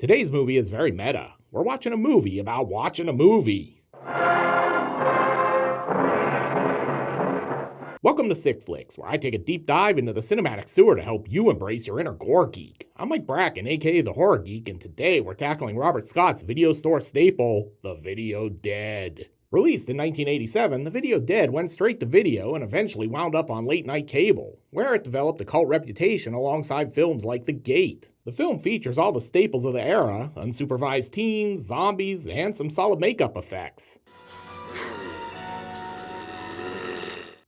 Today's movie is very meta. We're watching a movie about watching a movie. Welcome to Sick Flicks, where I take a deep dive into the cinematic sewer to help you embrace your inner gore geek. I'm Mike Bracken, aka The Horror Geek, and today we're tackling Robert Scott's video store staple, The Video Dead. Released in 1987, The Video Dead went straight to video and eventually wound up on late-night cable, where it developed a cult reputation alongside films like The Gate. The film features all the staples of the era, unsupervised teens, zombies, and some solid makeup effects.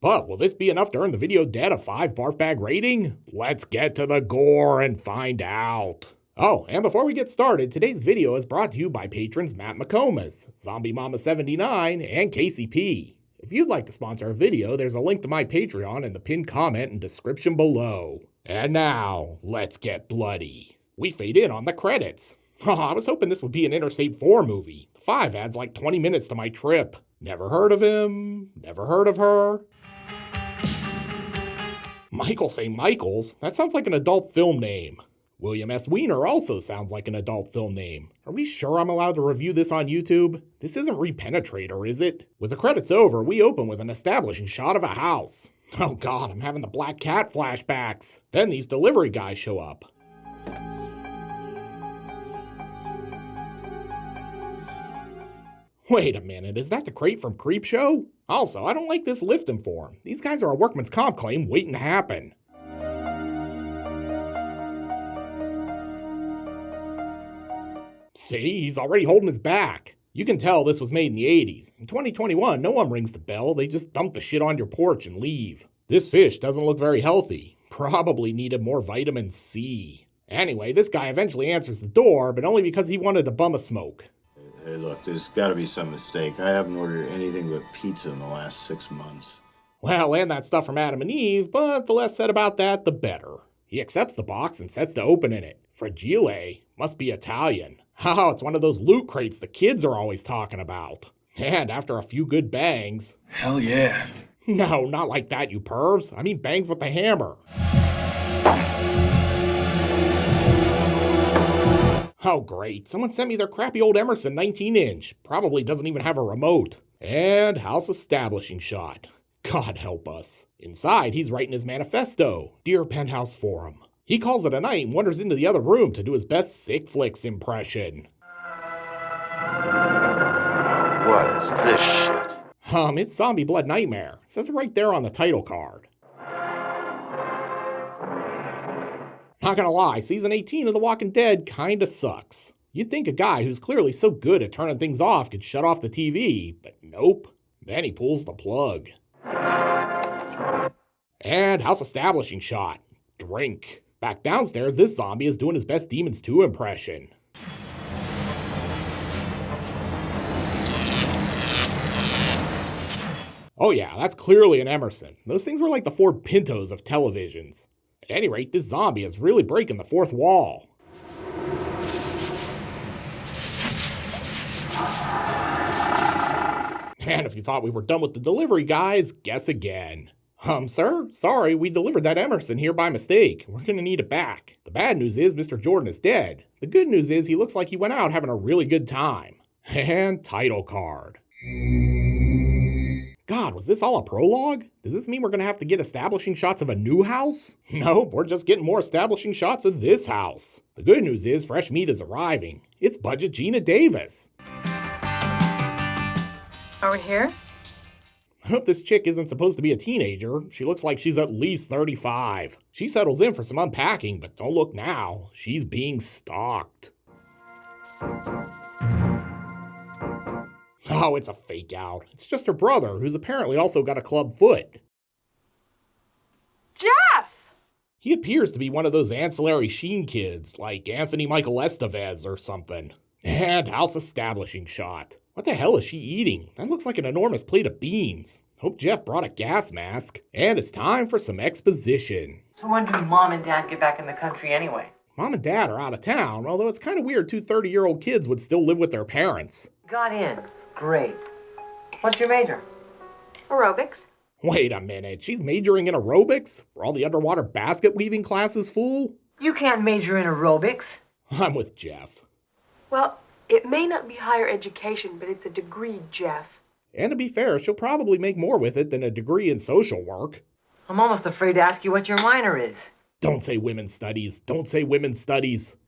But will this be enough to earn The Video Dead a 5 barf bag rating? Let's get to the gore and find out. Oh, and before we get started, today's video is brought to you by patrons Matt McComas, Zombie Mama 79, and KCP. If you'd like to sponsor a video, there's a link to my Patreon in the pinned comment and description below. And now, let's get bloody. We fade in on the credits. I was hoping this would be an Interstate 4 movie. The 5 adds like 20 minutes to my trip. Never heard of him, never heard of her. Michael St. Michaels? That sounds like an adult film name. William S. Weiner also sounds like an adult film name. Are we sure I'm allowed to review this on YouTube? This isn't Repenetrator, is it? With the credits over, we open with an establishing shot of a house. Oh god, I'm having the Black Cat flashbacks. Then these delivery guys show up. Wait a minute, is that the crate from Creepshow? Also, I don't like this lifting form. These guys are a workman's comp claim waiting to happen. See, he's already holding his back. You can tell this was made in the 80s. In 2021, no one rings the bell, they just dump the shit on your porch and leave. This fish doesn't look very healthy. Probably needed more vitamin C. Anyway, this guy eventually answers the door, but only because he wanted to bum a smoke. Hey, look, there's gotta be some mistake. I haven't ordered anything but pizza in the last 6 months. Well, and that stuff from Adam and Eve, but the less said about that, the better. He accepts the box and sets to opening it. Fragile must be Italian. Oh, it's one of those loot crates the kids are always talking about. And after a few good bangs... Hell yeah. No, not like that, you pervs. I mean bangs with the hammer. Oh great, someone sent me their crappy old Emerson 19-inch. Probably doesn't even have a remote. And house establishing shot. God help us. Inside, he's writing his manifesto. Dear Penthouse Forum. He calls it a night and wanders into the other room to do his best Sick Flicks impression. What is this shit? It's Zombie Blood Nightmare. Says it right there on the title card. Not gonna lie, season 18 of The Walking Dead kinda sucks. You'd think a guy who's clearly so good at turning things off could shut off the TV, but nope. Then he pulls the plug. And house establishing shot. Drink. Back downstairs, this zombie is doing his best Demons 2 impression. Oh yeah, that's clearly an Emerson. Those things were like the Ford Pintos of televisions. At any rate, this zombie is really breaking the fourth wall. And if you thought we were done with the delivery guys, guess again. Sir? Sorry, we delivered that Emerson here by mistake. We're gonna need it back. The bad news is Mr. Jordan is dead. The good news is he looks like he went out having a really good time. And title card. God, was this all a prologue? Does this mean we're gonna have to get establishing shots of a new house? Nope, we're just getting more establishing shots of this house. The good news is fresh meat is arriving. It's Budget Gina Davis. Are we here? I hope this chick isn't supposed to be a teenager. She looks like she's at least 35. She settles in for some unpacking, but don't look now. She's being stalked. Oh, it's a fake out. It's just her brother, who's apparently also got a club foot. Jeff! He appears to be one of those ancillary Sheen kids, like Anthony Michael Estevez or something. And house establishing shot. What the hell is she eating? That looks like an enormous plate of beans. Hope Jeff brought a gas mask. And it's time for some exposition. So when do Mom and Dad get back in the country anyway? Mom and Dad are out of town, although it's kind of weird 2 30-year-old kids would still live with their parents. Got in. Great. What's your major? Aerobics. Wait a minute, she's majoring in aerobics? Were all the underwater basket weaving classes full? You can't major in aerobics. I'm with Jeff. Well, it may not be higher education, but it's a degree, Jeff. And to be fair, she'll probably make more with it than a degree in social work. I'm almost afraid to ask you what your minor is. Don't say women's studies. Don't say women's studies.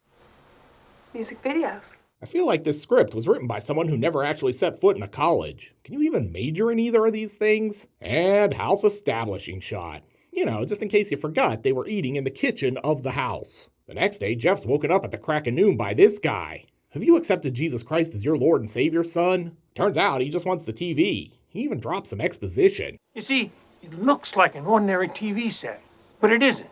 Music videos. I feel like this script was written by someone who never actually set foot in a college. Can you even major in either of these things? And house establishing shot. You know, just in case you forgot, they were eating in the kitchen of the house. The next day, Jeff's woken up at the crack of noon by this guy. Have you accepted Jesus Christ as your Lord and Savior, son? Turns out he just wants the TV. He even drops some exposition. You see, it looks like an ordinary TV set, but it isn't.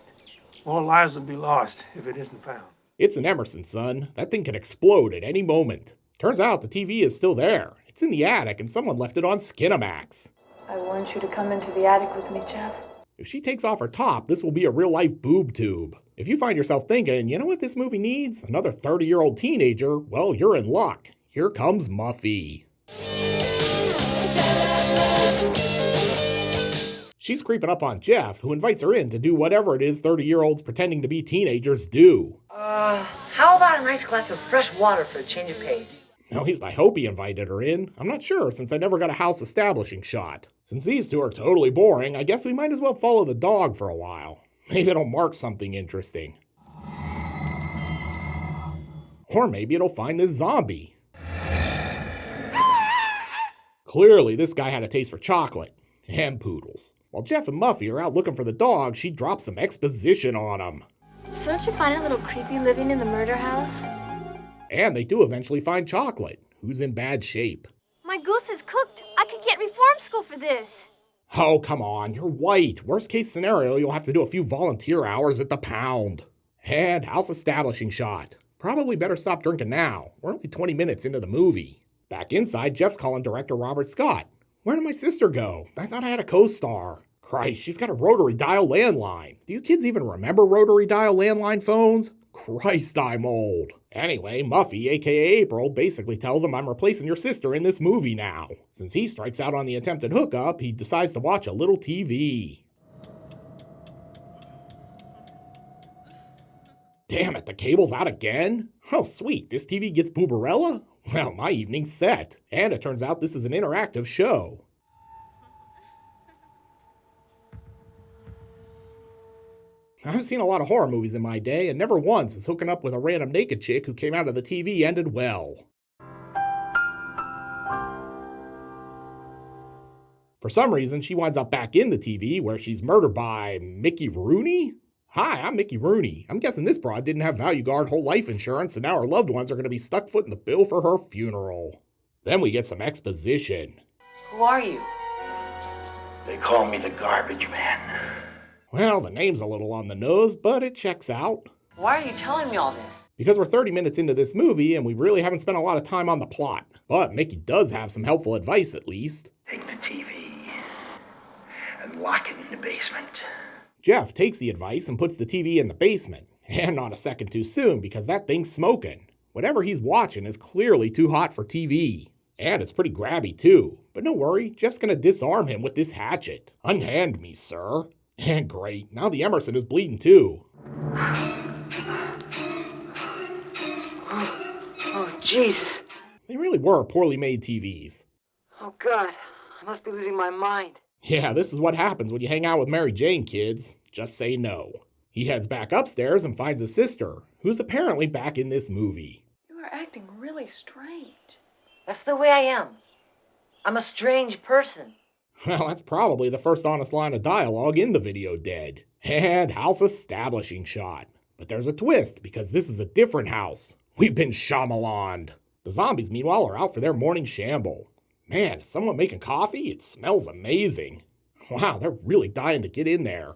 More lives will be lost if it isn't found. It's an Emerson, son. That thing can explode at any moment. Turns out the TV is still there. It's in the attic and someone left it on Skinamax. I want you to come into the attic with me, Jeff. If she takes off her top, this will be a real-life boob tube. If you find yourself thinking, you know what this movie needs? Another 30-year-old teenager, well, you're in luck. Here comes Muffy. She's creeping up on Jeff, who invites her in to do whatever it is 30-year-olds pretending to be teenagers do. How about a nice glass of fresh water for a change of pace? At least I hope he invited her in. I'm not sure, since I never got a house establishing shot. Since these two are totally boring, I guess we might as well follow the dog for a while. Maybe it'll mark something interesting. Or maybe it'll find this zombie. Clearly, this guy had a taste for chocolate and poodles. While Jeff and Muffy are out looking for the dog, she drops some exposition on him. So don't you find it a little creepy living in the murder house? And they do eventually find Chocolate, who's in bad shape. My goose is cooked. I could get reform school for this. Oh, come on, you're white. Worst case scenario, you'll have to do a few volunteer hours at the pound. And house establishing shot. Probably better stop drinking now. We're only 20 minutes into the movie. Back inside, Jeff's calling director Robert Scott. Where did my sister go? I thought I had a co-star. Christ, she's got a rotary dial landline. Do you kids even remember rotary dial landline phones? Christ, I'm old. Anyway, Muffy, aka April, basically tells him I'm replacing your sister in this movie now. Since he strikes out on the attempted hookup, he decides to watch a little TV. Damn it, the cable's out again? Oh sweet, this TV gets Booberella? Well, my evening's set. And it turns out this is an interactive show. I've seen a lot of horror movies in my day, and never once has hooking up with a random naked chick who came out of the TV ended well. For some reason, she winds up back in the TV where she's murdered by Mickey Rooney? Hi, I'm Mickey Rooney. I'm guessing this broad didn't have Value Guard whole life insurance, so now her loved ones are going to be stuck footing the bill for her funeral. Then we get some exposition. Who are you? They call me the garbage man. Well, the name's a little on the nose, but it checks out. Why are you telling me all this? Because we're 30 minutes into this movie and we really haven't spent a lot of time on the plot. But Mickey does have some helpful advice at least. Take the TV and lock it in the basement. Jeff takes the advice and puts the TV in the basement. And not a second too soon because that thing's smoking. Whatever he's watching is clearly too hot for TV. And it's pretty grabby too. But no worry, Jeff's gonna disarm him with this hatchet. Unhand me, sir. And great, now the Emerson is bleeding too. Oh, Jesus. They really were poorly made TVs. Oh, God. I must be losing my mind. Yeah, this is what happens when you hang out with Mary Jane, kids. Just say no. He heads back upstairs and finds his sister, who's apparently back in this movie. You are acting really strange. That's the way I am. I'm a strange person. Well, that's probably the first honest line of dialogue in the video dead. And house establishing shot. But there's a twist, because this is a different house. We've been Shyamalan'd. The zombies, meanwhile, are out for their morning shamble. Man, is someone making coffee? It smells amazing. Wow, they're really dying to get in there.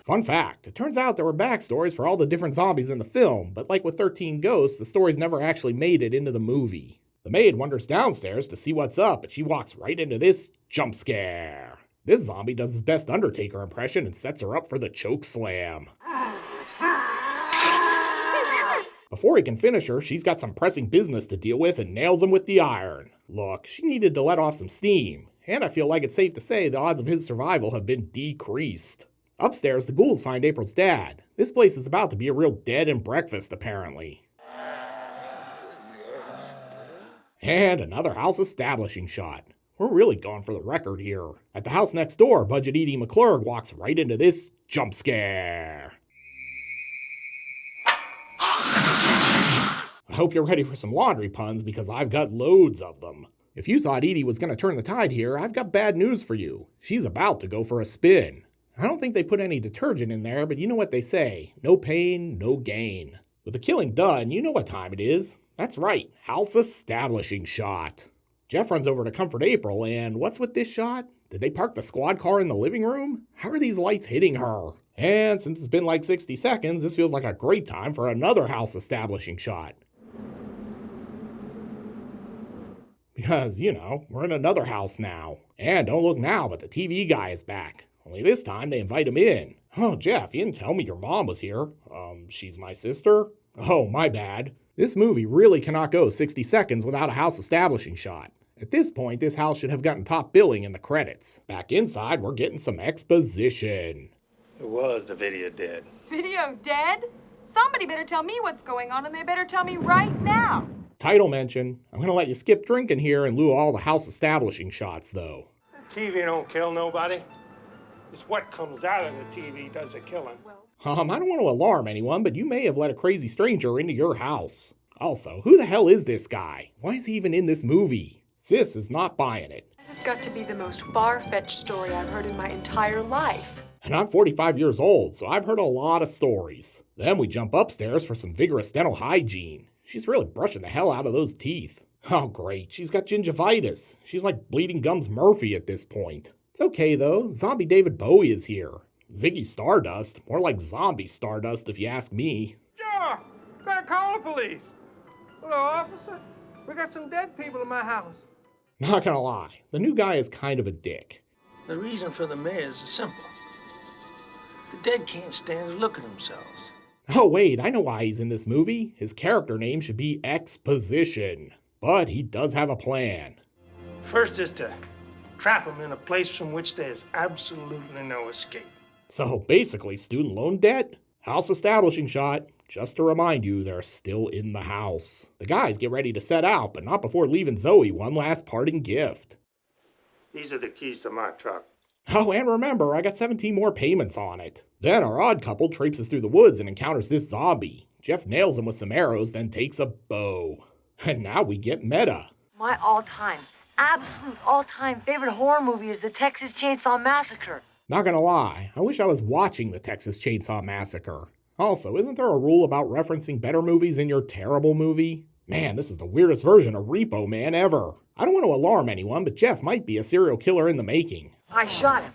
Fun fact, it turns out there were backstories for all the different zombies in the film, but like with 13 Ghosts, the stories never actually made it into the movie. The maid wanders downstairs to see what's up, and she walks right into this jump scare. This zombie does his best Undertaker impression and sets her up for the choke slam. Before he can finish her, she's got some pressing business to deal with and nails him with the iron. Look, she needed to let off some steam, and I feel like it's safe to say the odds of his survival have been decreased. Upstairs, the ghouls find April's dad. This place is about to be a real dead and breakfast, apparently. And another house establishing shot. We're really going for the record here. At the house next door, Budget Edie McClurg walks right into this jump scare. I hope you're ready for some laundry puns because I've got loads of them. If you thought Edie was going to turn the tide here, I've got bad news for you. She's about to go for a spin. I don't think they put any detergent in there, but you know what they say. No pain, no gain. With the killing done, you know what time it is. That's right, house establishing shot. Jeff runs over to comfort April, and what's with this shot? Did they park the squad car in the living room? How are these lights hitting her? And since it's been like 60 seconds, this feels like a great time for another house establishing shot. Because, you know, we're in another house now. And don't look now, but the TV guy is back. Only this time they invite him in. Oh, Jeff, you didn't tell me your mom was here. She's my sister? Oh, my bad. This movie really cannot go 60 seconds without a house establishing shot. At this point, this house should have gotten top billing in the credits. Back inside, we're getting some exposition. It was the video dead. Video dead? Somebody better tell me what's going on, and they better tell me right now. Title mention. I'm going to let you skip drinking here in lieu of all the house establishing shots, though. The TV don't kill nobody. It's what comes out of the TV does the killing. I don't want to alarm anyone, but you may have let a crazy stranger into your house. Also, who the hell is this guy? Why is he even in this movie? Sis is not buying it. This has got to be the most far-fetched story I've heard in my entire life. And I'm 45 years old, so I've heard a lot of stories. Then we jump upstairs for some vigorous dental hygiene. She's really brushing the hell out of those teeth. Oh great, she's got gingivitis. She's like Bleeding Gums Murphy at this point. It's okay though, zombie David Bowie is here. Ziggy Stardust, more like zombie Stardust if you ask me. Sure, gotta call the police. Hello, officer. We got some dead people in my house. Not gonna lie, the new guy is kind of a dick. The reason for the mayor's is simple. The dead can't stand to look at themselves. Oh wait, I know why he's in this movie. His character name should be Exposition. But he does have a plan. First is to trap them in a place from which there's absolutely no escape. So basically, student loan debt? House establishing shot. Just to remind you, they're still in the house. The guys get ready to set out, but not before leaving Zoe one last parting gift. These are the keys to my truck. Oh, and remember, I got 17 more payments on it. Then our odd couple traipses through the woods and encounters this zombie. Jeff nails him with some arrows, then takes a bow. And now we get meta. My absolute all-time favorite horror movie is the Texas Chainsaw Massacre. Not gonna lie, I wish I was watching the Texas Chainsaw Massacre. Also, isn't there a rule about referencing better movies in your terrible movie? Man, this is the weirdest version of Repo Man ever. I don't want to alarm anyone, but Jeff might be a serial killer in the making. I shot him.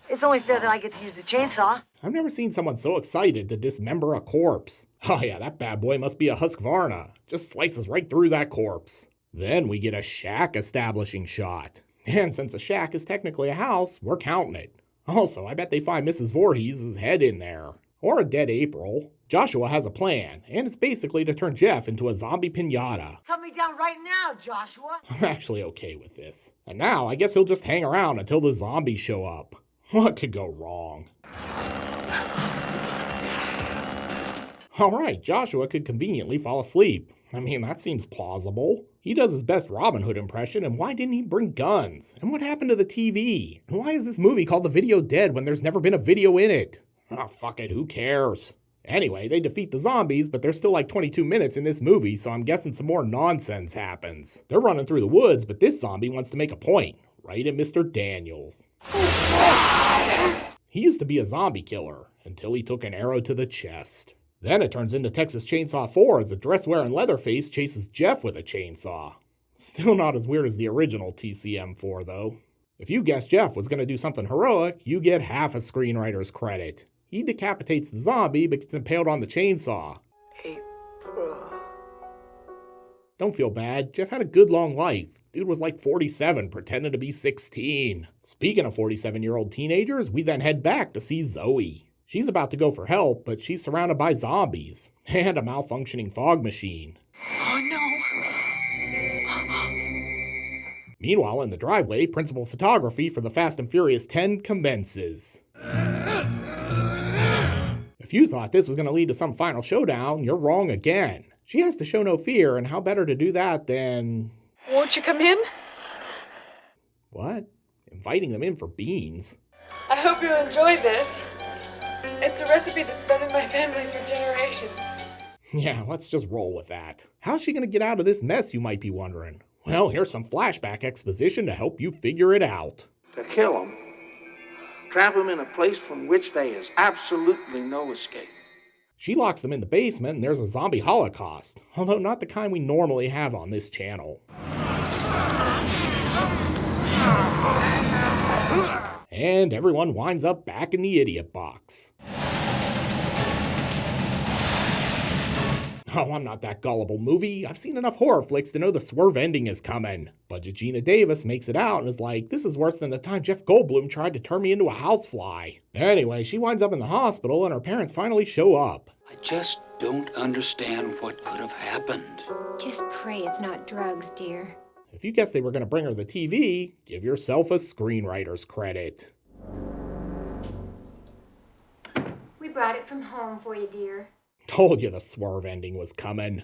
It's only fair that I get to use the chainsaw. I've never seen someone so excited to dismember a corpse. Oh yeah, that bad boy must be a Husqvarna. Just slices right through that corpse. Then we get a shack establishing shot. And since a shack is technically a house, we're counting it. Also, I bet they find Mrs. Voorhees' head in there. Or a dead April. Joshua has a plan, and it's basically to turn Jeff into a zombie piñata. Cut me down right now, Joshua. I'm actually okay with this. And now I guess he'll just hang around until the zombies show up. What could go wrong? Alright, Joshua could conveniently fall asleep. I mean, that seems plausible. He does his best Robin Hood impression, and why didn't he bring guns? And what happened to the TV? And why is this movie called The Video Dead when there's never been a video in it? Oh, fuck it, who cares? Anyway, they defeat the zombies, but there's still like 22 minutes in this movie, so I'm guessing some more nonsense happens. They're running through the woods, but this zombie wants to make a point, right at Mr. Daniels. He used to be a zombie killer, until he took an arrow to the chest. Then it turns into Texas Chainsaw 4 as a dress-wearing Leatherface chases Jeff with a chainsaw. Still not as weird as the original TCM4, though. If you guessed Jeff was going to do something heroic, you get half a screenwriter's credit. He decapitates the zombie, but gets impaled on the chainsaw. April. Don't feel bad, Jeff had a good long life. Dude was like 47, pretending to be 16. Speaking of 47-year-old teenagers, we then head back to see Zoe. She's about to go for help, but she's surrounded by zombies. And a malfunctioning fog machine. Oh no. Meanwhile, in the driveway, principal photography for the Fast and Furious 10 commences. If you thought this was going to lead to some final showdown, you're wrong again. She has to show no fear, and how better to do that than... Won't you come in? What? Inviting them in for beans? I hope you enjoy this. It's a recipe that's been in my family for generations. Yeah, let's just roll with that. How's she going to get out of this mess, you might be wondering? Well, here's some flashback exposition to help you figure it out. To kill them, trap them in a place from which there is absolutely no escape. She locks them in the basement and there's a zombie holocaust, although not the kind we normally have on this channel. And everyone winds up back in the idiot box. Oh, I'm not that gullible, movie. I've seen enough horror flicks to know the swerve ending is coming. Budget Gina Davis makes it out and is like, this is worse than the time Jeff Goldblum tried to turn me into a housefly. Anyway, she winds up in the hospital and her parents finally show up. I just don't understand what could have happened. Just pray it's not drugs, dear. If you guessed they were going to bring her the TV, give yourself a screenwriter's credit. We brought it from home for you, dear. Told you the swerve ending was coming.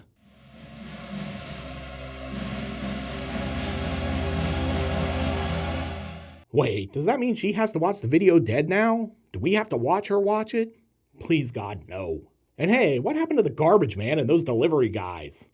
Wait, does that mean she has to watch the video dead now? Do we have to watch her watch it? Please God, no. And hey, what happened to the garbage man and those delivery guys?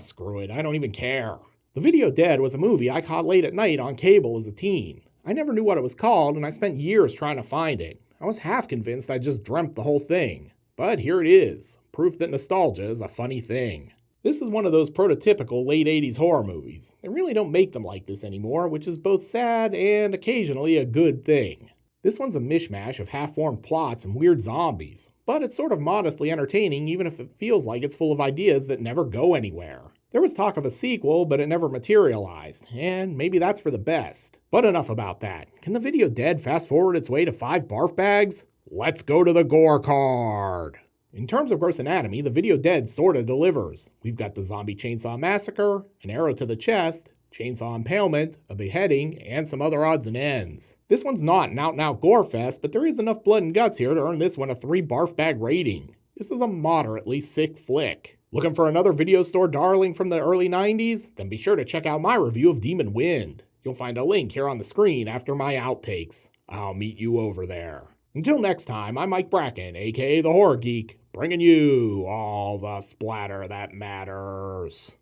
Screw it, I don't even care. The Video Dead was a movie I caught late at night on cable as a teen. I never knew what it was called and I spent years trying to find it. I was half convinced I just dreamt the whole thing. But here it is, proof that nostalgia is a funny thing. This is one of those prototypical late 80s horror movies. They really don't make them like this anymore, which is both sad and occasionally a good thing. This one's a mishmash of half-formed plots and weird zombies, but it's sort of modestly entertaining even if it feels like it's full of ideas that never go anywhere. There was talk of a sequel, but it never materialized, and maybe that's for the best. But enough about that. Can the Video Dead fast forward its way to 5 barf bags? Let's go to the gore card! In terms of gross anatomy, the Video Dead sorta delivers. We've got the zombie chainsaw massacre, an arrow to the chest, chainsaw impalement, a beheading, and some other odds and ends. This one's not an out-and-out gore fest, but there is enough blood and guts here to earn this one a 3 barf bag rating. This is a moderately sick flick. Looking for another video store darling from the early 90s? Then be sure to check out my review of Demon Wind. You'll find a link here on the screen after my outtakes. I'll meet you over there. Until next time, I'm Mike Bracken, aka The Horror Geek, bringing you all the splatter that matters.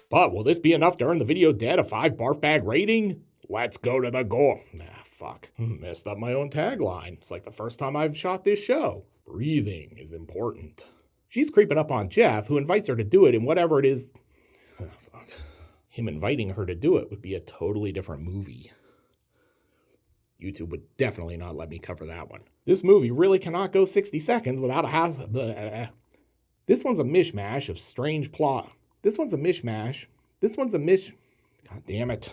But will this be enough to earn the Video Dead a 5 barf bag rating? Let's go to the gore. Fuck. Messed up my own tagline. It's like the first time I've shot this show. Breathing is important. She's creeping up on Jeff, who invites her to do it in whatever it is. Fuck. Him inviting her to do it would be a totally different movie. YouTube would definitely not let me cover that one. This movie really cannot go 60 seconds without a house. This one's a mishmash of strange plot. God damn it.